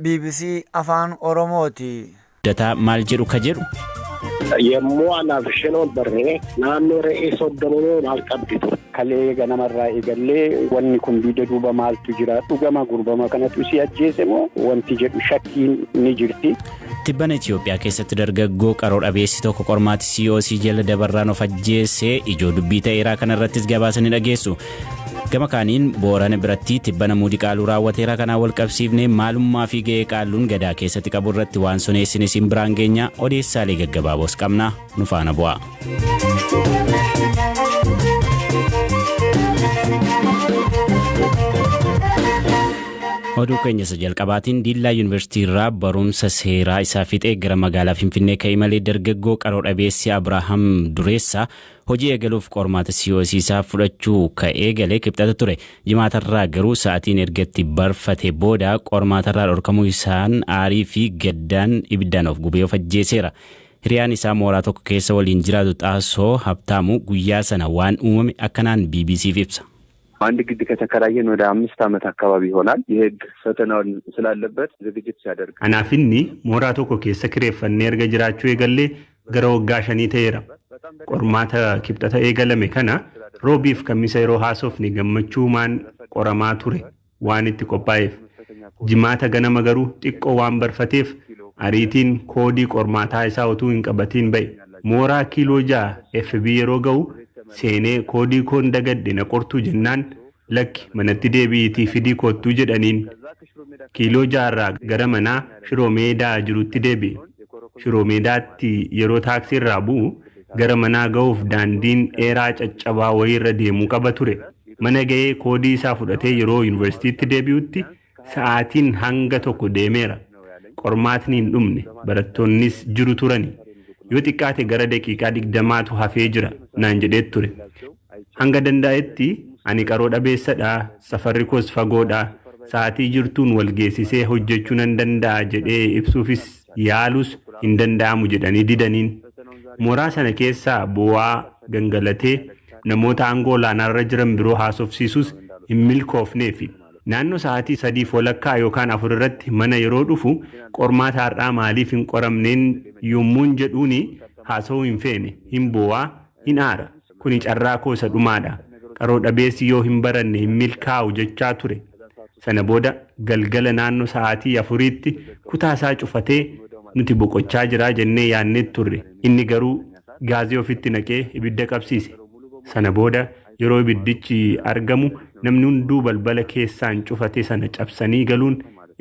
BBC Afaan Oromooti. Data maal jedhu ka jedhu yemmuu anaaf shinoo barree naannoo re'ee soddomuu maal qabditu kalee ganamarraa eegallee wanni kun biyya duuba maaltu jira dhugama gurbama kanatu si ajjeese moo wanti jedhu shakkiin ni jirti. Tibbana Itoophiyaa keessatti dargaggoo qaroo dhabeessi tokko qormaati COC jala dabarraan of ajjeesee ijoo dubbii ta'eeraa kanarrattis gabaasanii dhageessu. Gama kaaniin Boorana biratti tibbana muudii qaaluu raawwateera kanaan wal qabsiifnee maalummaa fi ga'ee qaaluun gadaa keessatti qabu irratti waan soneessine isin biraan geenya odeessaalee gaggabaaboos qabna nu faana bu'aa. Oduu keenya jalqabaatiin Diillaa Yuunivarsiitii irraa barumsa seeraa isaa fixee gara magaalaa Finfinnee ka'ee malee dargaggoo qaroo dhabeessi Abrahaam Dureessaa hojii eegaluuf qormaata COC isaa fudhachuu ka'ee galee kibxata ture. Jimaatarraa garuu sa'aatiin ergatti barfate booda qormaatarraa dhorkamuu isaan aarii fi gaddaan ibiddaan of gubee of ajjeeseera. Hiriyaan isaa mooraa tokko keessa waliin jiraatu Xaasoo Habtaamu guyyaa sana waan uumame akkanaan BBC'f ibsa. አንድ ግድ ከተከራየን ወደ 5 ዓመት አካባቢ ይሆናል የህግ ፈተናውን ስላለበት ዝግጅት ሲያደርግ አናፊኒ ሞራ ቶኮ ኬሰ ክሬፈኔ erga jiraachuu eegalle gara waggaa 5 ta'eera qormaata kibxata eegalame kana roobiif kamisa yeroo haasofni gammachuumaan qoramaa ture waan itti qophaa'eef jimaata ganama garuu xiqqoo waan barfateef ariitiin koodii qormaataa isaa utuu hin qabatiin ba'e mooraa kiiloo 6 FB yeroo ga'u seenee koodii koon dagadde na qortuu jennaan lakki manatti deebi'iitii fidii koottuu jedhaniin kiiloo 6 irraa gara manaa Shiroo Meedaa jirutti deebi'e. Shiroo Meedaatti yeroo taaksii irraa bu'u gara manaa ga'uuf daandiin dheeraa caccabaa wayiirra deemuu qaba ture. Mana ga'ee koodii isaa fudhatee yeroo yuunivarsiitiitti deebi'utti sa'aatiin hanga tokko deemeera. Qormaatni hin dhumne barattoonnis jiru turani. Yoo xiqqaate gara daqiiqaa 20tu hafee jira naan jedhee ture. Hanga danda'etti ani qaroo dhabeessadha safarri koos fagoodha sa'aatii jirtuun wal geessisee hojjechuu nan danda'a jedhee ibsuufis yaalus hin danda'amu jedhanii didaniin. Mooraa sana keessaa bu'aa gangalatee namoota aangoo olaanaarra jiran biroo haasofsiisus hin milkoofneefi. Naannoo sa'aatii 3:00 yookaan 4 irratti mana yeroo dhufu qormaata har'aa maaliif hin qoramneen yommuun jedhuuni haasawuu hin feene hin boo'aa hin aara kuni carraa koo isa dhumaadha qaroo dhabeessi yoo hin baranne hin milkaa'u jechaa ture. Sana booda galgala naannoo sa'aatii 4tti kutaasaa cufatee nuti boqochaa jiraa jennee yaannee turre inni garuu gaazii ofitti naqee ibidda qabsiise. Sana booda yeroo ibiddichi argamu namni hunduu balbala keessaan cufate sana cabsanii galuun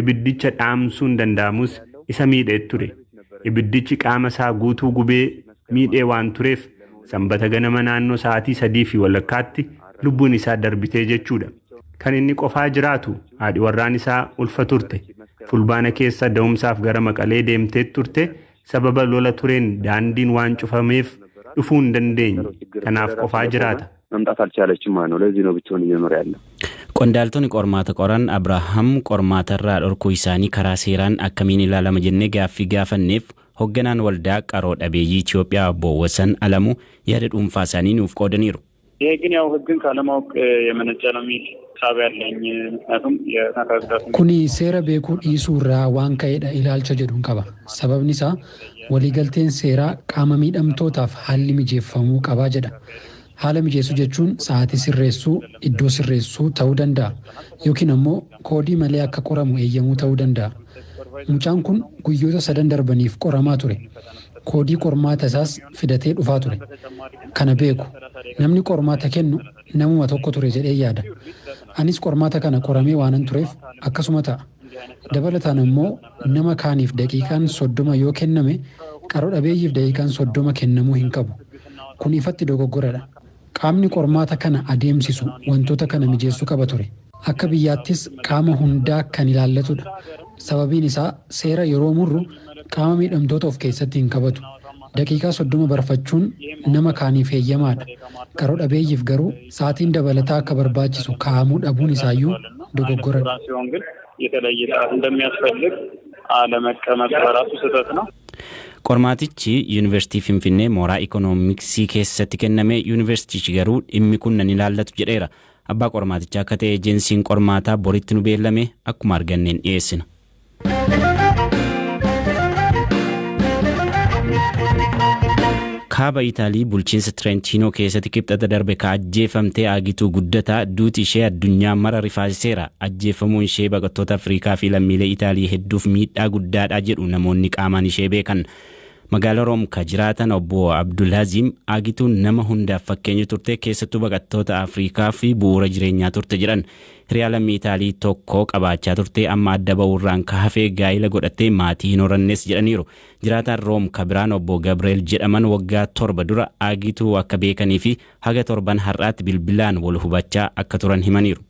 ibiddicha dhaamsuun danda'amus isa miidhee ture. Ibiddichi qaama isaa guutuu gubee miidhee waan tureef sanbata ganama naannoo sa'aatii 3:00 lubbuun isaa darbitee jechuudha. Kan inni qofaa jiraatu haadhi warraan isaa ulfa turte. Fulbaana keessa da'umsaaf gara Maqalee deemtee turte sababa lola tureen daandiin waan cufameef dhufuu hin dandeenye. Kanaaf qofaa jiraata. መምጣት አልቻለችም ማለት ነው ለዚህ ነው ብቻውን እየኖረ ያለው Qondaaltonni qormaata qoran Abrahaam qormaatarraa dhorkuu isaanii karaa seeraan akkamiin ilaalama jennee gaaffii gaafanneef hoogganaan waldaa qaroo dhabeeyyii Itoophiyaa Obbo Wasan Alamuu yaada dhuunfaa isaanii nuuf qoodaniiru. ይሄ ግን ያው ህግን ካለማወቅ የመነጨ ነው የሚል ሐሳብ ያለኝ ምክንያቱም የታካዳት ኩኒ ሴራ ቤኩ ዲሱራ ዋን ከይዳ ኢላልቻ ጀዱን ቀባ ሰበብኒ ሳ ወሊገልቴን ሴራ ቃመ ሚደምቶታፍ ሐሊ ሚጀፈሙ ቀባ ጀዳ haala mijeessuu jechuun sa'aatii sirreessuu iddoo sirreessuu ta'uu danda'a yookiin ammoo koodii malee akka qoramu eeyyamuu ta'uu danda'a. Mucaan kun guyyoota 3 darbaniif qoramaa ture. Koodii qormaata isaas fidatee dhufaa ture. Kana beeku namni qormaata kennu namuma tokko ture jedhee yaada. Anis qormaata kana qoramee waanan tureef akkasuma ta'a. Dabalataan immoo nama kaaniif daqiiqaan 30 yoo kenname qaroo dhabeeyyiif daqiiqaan 30 kennamuu hin qabu. Kun ifatti dogoggoradha. Qaamni qormaata kana adeemsisu wantoota kana mijeessuu qaba ture. Akka biyyaattis qaama hundaa kan ilaallatudha. Sababiin isaa seera yeroo murru qaama miidhamtoota of keessatti hin qabatu. Daqiiqaa 30 barfachuun nama kaaniif heeyyamaadha. Qaroo dhabeeyyiif garuu sa'aatiin dabalataa akka barbaachisu kaa'amuu dhabuun isaayyuu dogoggoradha. Qormaatichi Yuunivarsiitii Finfinnee mooraa Ikoonomiksii keessatti kenname yuunivarsiitichi garuu dhimmi kun nan ilaallatu jedheera. Abbaa qormaatichaa akka ta'e ejeensiin qormaataa boritti nu beellame akkuma arganneen dhiyeessina. kaaba Itaalii bulchiinsa Trentino keessatti kibxata darbe ka ajjeefamtee Aagituu Guddataa duuti ishee addunyaa mara rifaasiseera. Ajjeefamuun ishee baqattoota Afrikaa fi lammiilee Itaalii hedduuf miidhaa guddaadha jedhu namoonni qaamaan ishee beekan. Magaalaa Room ka jiraatan obbo Abdulazim Aagituun nama hundaaf fakkeenya turte keessattuu baqattoota Afrikaa fi bu'uura jireenyaa turte jedhan. Hiriyaa lammii Itaalii tokko qabaachaa turte amma adda ba'uurraan ka hafee gaa'ila godhattee maatii hin horannes jedhaniiru. Jiraataan Room ka biraan obbo Gabriel jedhaman waggaa 7 dura Aagituu akka beekanii fi haga 7 har'aatti bilbilaan wal hubachaa akka turan himaniiru.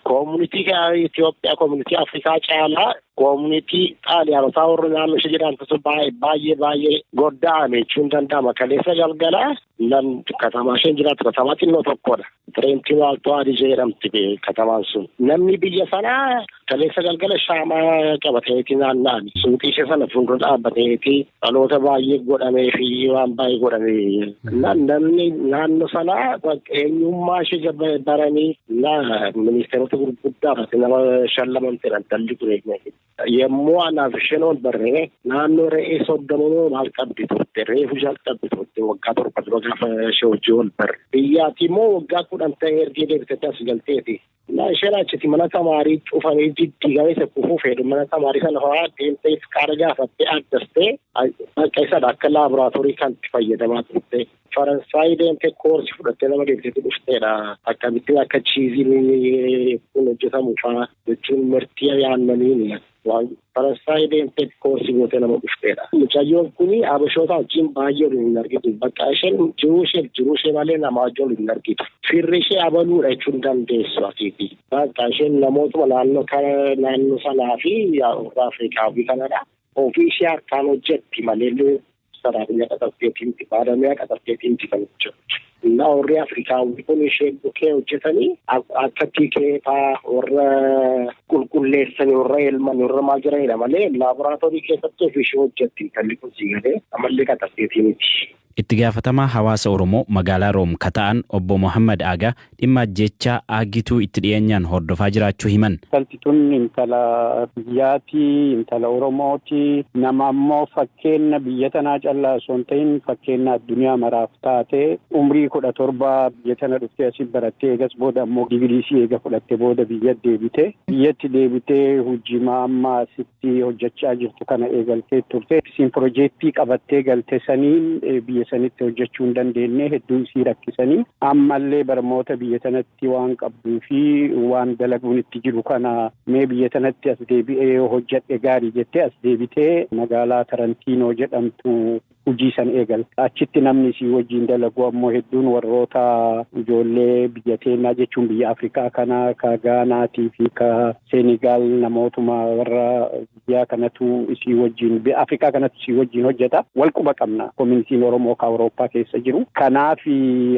Community Ethiopia community Africa chala community xaaliyaanota warra naannoo ishee jedhamtu baay'ee goddaame jechuun danda'ama. Kaleessa galgala nan katamaa isheen jiraattu katamaa xinnoo tokkodha. Trentino Alto Adige jedhamti katamaan sun. Namni biyya sanaa kaleessa galgala shaamaa qabateeti naanna'ani. Suuqii ishee sana fuuldura dhaabbateeti dhaloota baay'ee godhamee fi waan baay'ee godhamee. Namni naannoo sanaa eenyummaa ishee baranii ministeerota gurguddaa nama shallamante dalli ture. Yemmuu anaaf isheen ol barree naannoo re'ee soddomuu maal qabdi turte reefu jalqabdi turte waggaa 7 dura gaafa ishee hojii ol barre. Biyyaatti immoo waggaa 10 ta'ee ergee deebitee as galteeti. Isheen achitti mana tamaarii cufamee diddiigamee sekkufuu fedhu mana tamaarii sana ho'aa deemtee qaara gaafattee addastee bakka isadha akka laaboraatoorii kan itti fayyadamaa turte. Faransaay deemtee koorsii fudhattee nama deebitee dhufteedha. Akkamittiin akka chiiziin kun hojjetamu fa'aa jechuun mirtii yaannaniini. Faransaay deemtee koorsii gootee nama dhufteedha. Mucayyoon kuni Habashoota wajjin baay'ee hin argitu. Bakka isheen jiruu ishee malee nama wajjin hin argitu. Firri ishee abaluudha jechuun dandeessu asiiti. Bakka isheen namootuma naannoo sanaa fi Afrikaa fi kanadha. Ofii ishee harkaan hojjetti malee saraabnya qaxarteetiin baadamee qaxarteetiin kan hojjetu. Warri Afrikaawwi kun ishee bukkee hojjetanii akka tiikeetaa warra qulqulleessanii warra elman warra maal jiranidha malee laaboraatoorii keessatti ofii ishee hojjetti kan liqimsii galee amallee qaxarteetiiniti. Itti gaafatamaa hawaasa Oromoo magaalaa Room ka ta'an obbo Muhammad Aagaa dhimma ajjechaa Aagituu itti dhiyeenyaan hordofaa jiraachuu himan. Intaltituun intala biyyaatii, intala Oromooti, nama ammoo fakkeenya biyya tanaa callaa osoo hin ta'in fakkeenya addunyaa maraaf taate umrii 17 biyya tana dhuftee asii barattee eegas booda ammoo digirii eega fudhattee booda biyyatti deebitee hojii amma asitti hojjechaa jirtu kana eegaltee turte. Isin piroojeektii qabattee galte saniin biyya sanitti hojjechuu hin dandeenye hedduu isii rakkisanii ammallee barmoota biyya tanatti waan qabduu fi waan dalaguun itti jiru kana mee biyya tanatti as deebi'ee hojjedhe gaarii jettee as deebitee magaalaa Tarantino jedhamtu hojii san eegalte. Achitti namni isii wajjin dalagu ammoo hedduun warroota ijoollee biyya teenyaa jechuun biyya Afrikaa kana ka Gaanaatii fi ka Senegaal namootuma warra biyya kanatu isii wajjin Afrikaa kanatu isii wajjin hojjeta. Wal quba qabna koominitiin Oromoo ka Awurooppaa keessa jiru. Kanaaf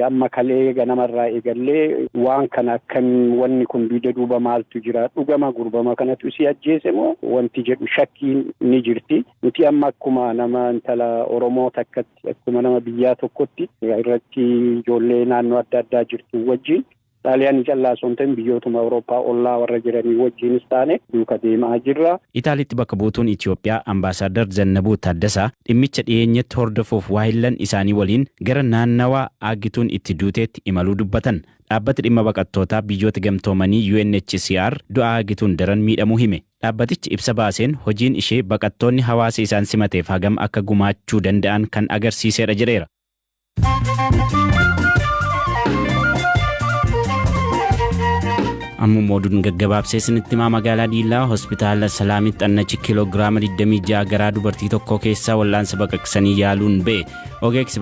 amma kalee ganamarraa eegallee waan kana akkan wanni kun biyya duuba maaltu jira dhugama gurbama kanatu isii ajjeese moo wanti jedhu shakkiin ni jirti. Nuti amma akkuma nama intala Oromoo takkatti akkuma nama biyyaa tokkotti irratti ijoollee naannoo adda addaa jirtu wajjin Xaaliyaanii callaa osoo hin ta'in biyyootuma Awurooppaa ollaa warra jiranii wajjinis taane duuka deemaa jirra. Itaaliitti bakka buutuun Itoophiyaa Ambaasaadar Zannabuu Taaddasaa dhimmicha dhiyeenyatti hordofuuf waahillan isaanii waliin gara naannawaa Aagituun itti duuteetti imaluu dubbatan. Dhaabbati dhimma baqattootaa biyyoota gamtoomanii UNHCR du'a Aagituun daran miidhamuu hime. Dhaabbatichi ibsa baaseen hojiin ishee baqattoonni hawaasa isaan simateef hagam akka gumaachuu danda'an kan agarsiisedha jedheera. Amma moduun gaggabaabsee isinitti himaa magaalaa Diillaa hospitaala Salaamitti annachi kiiloogiraama 26 garaa dubartii tokko keessaa wal'aansa baqaqsanii yaaluun ba'e. Ogeessi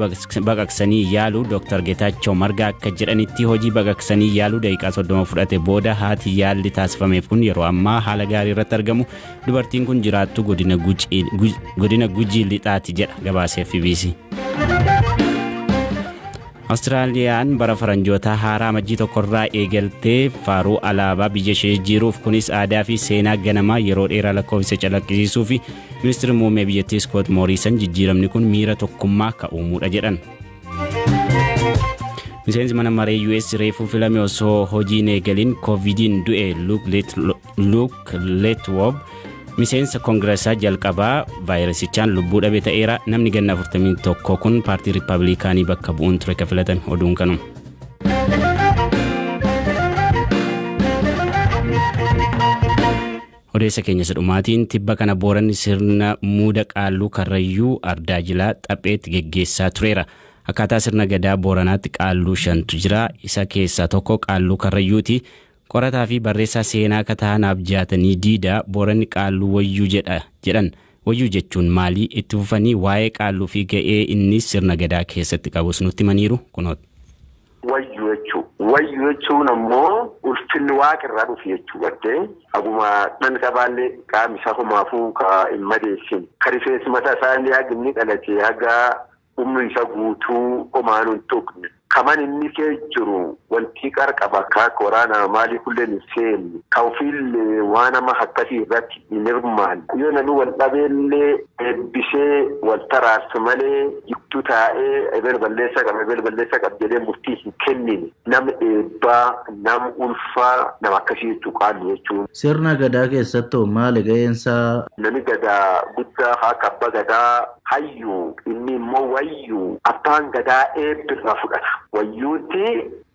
baqaqsanii yaaluu Dr. Geetaachoo Margaa akka jedhanitti hojii baqaqsanii yaaluu daqiiqaa 30 fudhate booda haati yaalli taasifameef kun yeroo ammaa haala gaarii irratti argamu. Dubartiin kun jiraattu godina Gujii lixaati jedha gabaasee FBC. Austraaliyaan bara faranjoota haaraa majjii tokkorraa eegaltee faaruu alaabaa biyya ishee jiruuf kunis aadaa fi seenaa ganamaa yeroo dheeraa lakkoofsa calaqqisiisuu fi ministeerri muummee biyyattii Scott Morrison jijjiiramni kun miira tokkummaa ka uumuudha jedhan. Miseensi mana maree US reefuu filame osoo hojiin eegalin COVIDin du'e Luke Letwob Miseensa Koongireesaa jalqabaa vaayirasichaan lubbuu dhabe ta'eera. Namni ganna 41 kun paartii Riippaabilikaanii bakka bu'uun ture filatame. Oduun kanuma. Odeessa keenya sadhumaatiin tibba kana Booranni sirna muuda qaalluu Karrayyuu Ardaa Jilaa Xapheetti geggeessaa tureera. Akkaataa sirna gadaa Booranaatti qaalluu 5tu jira. Isa keessaa tokko qaalluu Karrayyuuti. Qorataa fi barreessaa seenaa kataanaaf jaatanii diida Booranni qaalluu wayyuu jedhan. Wayyuu jechuun maali? Itti fufanii waa'ee qaalluu fi ga'ee inni sirna gadaa keessatti qabus nutti himaniiru kunooti. Wayyuu jechuun ammoo ulfinni waaqirraa dhufu jechuu gartee aguma nan qabaallee qaamni isaa humaafuu hin madeessin. Kan rifeensi mataa isaanii haga inni dhalatee haga humni isa guutuu homaan hin tuqne. Kaman inni kee jiru wanti qarqaba akka waraanaa maalii kulleen hin seenne ka ofiillee waan nama akkasii irratti hin hirmaan yoo namni wal dhabeellee eebbisee wal taraarsu malee jiddu taa'ee ebel balleessa qaba jedhee murtii hin kennine nama eebbaa nama ulfaa nama akkasii jechuu qaallu jechuun. Sirna gadaa keessattuu maali ga'eensaa? Namni gadaa guddaa akka abbaa gadaa hayyuu inni immoo wayyuu abbaan gadaa eebbirraa fudhata. Wayyuutti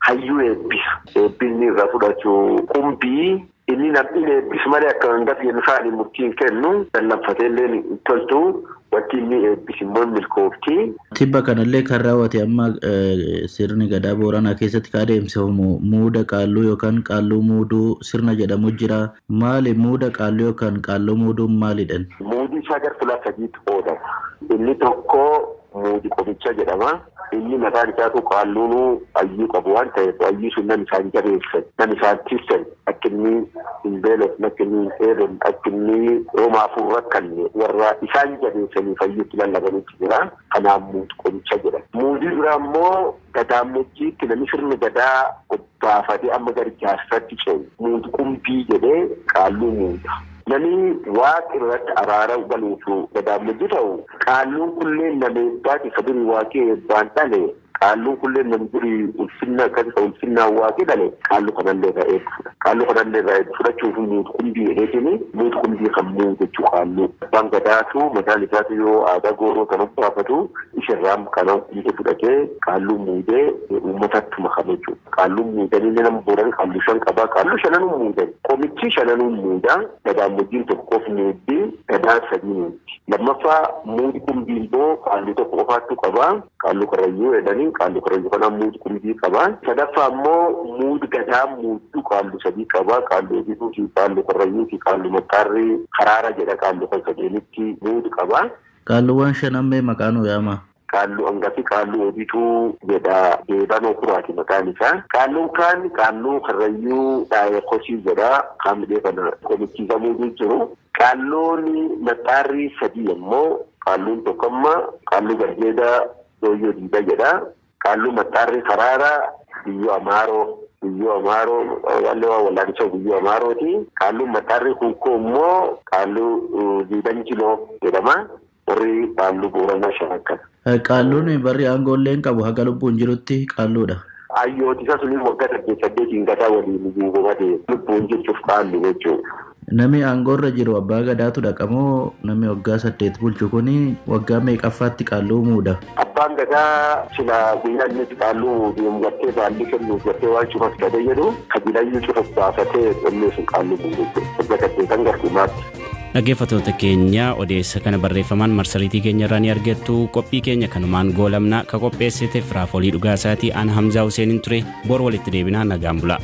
hayyuu eebbisa. Eebbisni irraa fudhachuu qumbii inni namni eebbisu malee akka hangafa jennu isaanii murtiin kennu lallaffatee illee toltu wanti inni eebbisi immoo milkoofti. Tibba kanallee kan raawwate amma sirni gadaa Booranaa keessatti kan adeemsifamu muuda qaalluu yookaan qaalluu muuduu sirna jedhamu jira. Maali muuda qaalluu yookaan qaalluu muuduun maalidhan? Muudii isaa gara filaa sadiitti oolama. Inni tokko muudi qomicha jedhama. Inni mataan isaatu qaalluun hayyuu qabu waan ta'eef hayyuu sun namni isaan jabeessan namni isaan tiisan akka inni hin beelofne akka inni hin dheedon akka inni roomaafuu rakkanne warra isaan jabeessanii fayyuutti lallabanitti jira. Kanaaf muudi qomicha jedhama. Muudii biraa immoo gadaammojiitti namni sirni gadaa baafatee amma gara jaarsatti ce'u muudi qumbii jedhee qaalluu muuda. Nani waaqi irratti araara galuutu gadaammoji ta'u qaalluun kulleen nama eebbaati sabirii waaqii eebbaan dhale qaalluun kulleen nama durii ulfinna akkasii ulfinnaa waaqii dhale qaalluu kanallee irraa eebbu qaalluu kanallee irraa eebbu fudhachuuf muudu qumbii jedheetini muudu qumbii kan muudu jechuu qaalluu abbaan gadaatu mataan isaatu yoo aadaa gooroo kan baafatu isherraan kana qumbii fudhatee qaalluu muudee uummatatti makame jechuudha. Qaalluu muudanii nama Booran qaalluu 5 qabaa qaalluu 5 muudan qomichi 5 muudaa gadaammojiin tokkoof muudii gadaa 3 muudi. Lammaffaa muudi qumbii immoo qaalluu tokko qofaattu qabaa qaalluu Karrayyuu jedhanii qaalluu Karrayyuu kana muudi qumbii qabaa. Sadaffaa immoo muudi gadaa muuduu qaalluu 3 qabaa qaalluu Obituu fi qaalluu Karrayyuu fi qaalluu Maxxaarrii Karaara jedha qaalluu kan sadeenitti muudi qabaa. Qaalluuwwan 5 maqaan yaama. Qaalluu hangafi qaalluu Obituu jedha deebanoo kuraati maqaan isaa. Qaalluun kaan qaalluu Karrayyuu dhaayee kosii jedha qaamni kana qomichiisa muuduu jiru. Qaalluun Maxxaarrii 3 immoo qaalluun tokkommaa qaalluu Garjeedaa Dooyyoo Diidaa jedha. Qaalluu Maxxaarrii Karaara Biyyoo Amaaroo wallee waa wallaanisa Biyyoo Amaarooti. Qaalluun Maxxaarrii Kuukoo immoo qaalluu Diidan Jiloo jedhama. Warri qaalluu Booranaa shanakkana. Qaalluun barri aangoollee hin qabu haga lubbuun jirutti qaalluudha. Hayyooti isa suniin waggaa 8 gadaa waliin guubamatee lubbuun jirtuuf qaallu jechuudha. Namni aangoorra jiru abbaa gadaatu dhaqamoo namni waggaa 8 bulchu kuni waggaa meeqaffaatti qaalluu muuda? Abbaan gadaa sila guyyaa inni qaalluu muudu gattee baalli kennuuf gattee waan cufas gada jedhu kabilayyuu cufas baafatee qonnee sun qaalluu muudu waggaa 8 gargumaatti. Dhaggeeffattoota keenya odeessa kana barreeffamaan marsariitii keenya irraa ni argattu. Qophii keenya kanumaan goolabna ka qopheessite Firaafolii Dhugaasaatii aan Hamzaa Huseenin ture. Bor walitti deebinaa nagaan bulaa.